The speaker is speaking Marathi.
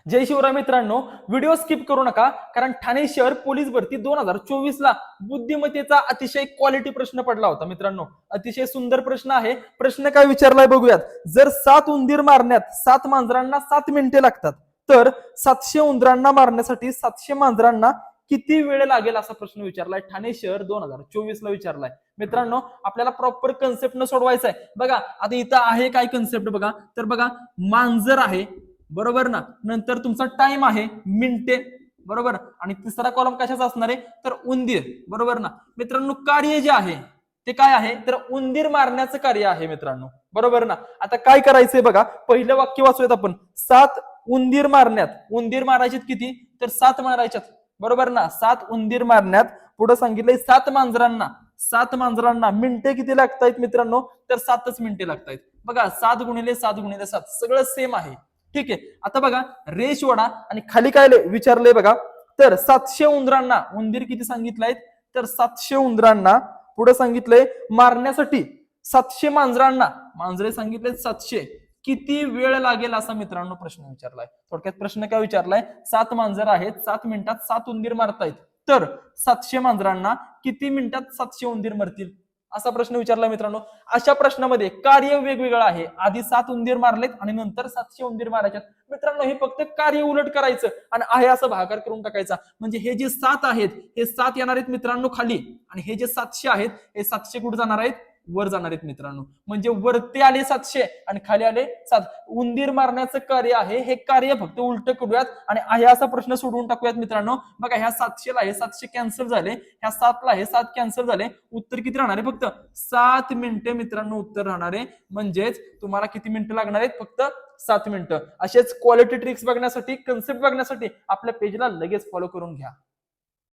जय शिवराय मित्रांनो, व्हिडिओ स्किप करू नका, कारण ठाणे शहर पोलीस भरती 2024 ला बुद्धिमत्तेचा अतिशय क्वालिटी प्रश्न पडला होता. मित्रांनो, अतिशय सुंदर प्रश्न आहे. प्रश्न काय विचारलाय बघूयात. जर 7 उंदीर मारण्यात 7 मांजरांना 7 मिनिटे लागतात, तर 700 उंदरांना मारण्यासाठी 700 मांजरांना किती वेळ लागेल असा प्रश्न विचारलाय. ठाणे शहर 2024 ला विचारलाय. मित्रांनो, आपल्याला प्रॉपर कन्सेप्ट न सोडवायचा आहे. बघा आता इथं आहे काय कन्सेप्ट बघा. तर बघा, मांजर आहे बरोबर ना, नंतर तुमचा टाइम आहे मिनिटे बरोबर, आणि तिसरा कॉलम कशाचा असणार आहे तर उंदीर बरोबर ना. मित्रांनो, कार्य जे आहे ते काय आहे तर उंदीर मारण्याचं कार्य आहे मित्रांनो, बरोबर ना. आता काय करायचंय बघा, पहिलं वाक्य वाचूयात आपण. 7 उंदीर मारण्यात, उंदीर मारायचेत किती तर 7 मारायच्यात बरोबर ना. 7 उंदीर मारण्यात पुढे सांगितलंय 7 मांजरांना, 7 मांजरांना मिनिटे किती लागतायत मित्रांनो तर 7च मिनिटे लागतायत. बघा 7 गुणिले 7 गुणिले 7 सगळं सेम आहे. ठीक आहे. आता बघा रेश वडा आणि खाली काय विचारलंय बघा, तर 700 उंदरांना, उंदीर किती सांगितलंय तर 700 उंदरांना पुढे सांगितलंय मारण्यासाठी 700 मांजरांना, मांजरे सांगितले 700, किती वेळ लागेल असा मित्रांनो प्रश्न विचारलाय. थोडक्यात प्रश्न काय विचारलाय, 7 मांजर आहेत, 7 मिनिटात 7 उंदीर मारतायत, तर 700 मांजरांना किती मिनिटात 700 उंदीर मरतील असा प्रश्न विचारला मित्रांनो. अशा प्रश्नामध्ये कार्य वेगवेगळं आहे. आधी 7 उंदीर मारलेत आणि नंतर 700 उंदीर मारायच्यात. मित्रांनो, हे फक्त कार्य उलट करायचं आणि आहे असं भागाकार करून टाकायचा. म्हणजे हे जे 7 आहेत हे 7 येणार आहेत मित्रांनो खाली, आणि हे जे 700 आहेत हे 700 कुठे जाणार आहेत वर जाणार आहेत मित्रांनो. म्हणजे वरती आले 700 आणि खाली आले 7. उंदीर मारण्याचं कार्य आहे, हे कार्य फक्त उलट करूयात आणि आहे असा प्रश्न सोडवून टाकूयात मित्रांनो. बघा ह्या 700 ला हे 700 कॅन्सल झाले, ह्या 7 ला हे 7 कॅन्सल झाले, उत्तर किती राहणार आहे फक्त 7 मिनिटे मित्रांनो उत्तर राहणार आहे. म्हणजेच तुम्हाला किती मिनिटं लागणार आहेत फक्त 7 मिनिटं. असेच क्वालिटी ट्रिक्स बघण्यासाठी, कन्सेप्ट बघण्यासाठी आपल्या पेजला लगेच फॉलो करून घ्या.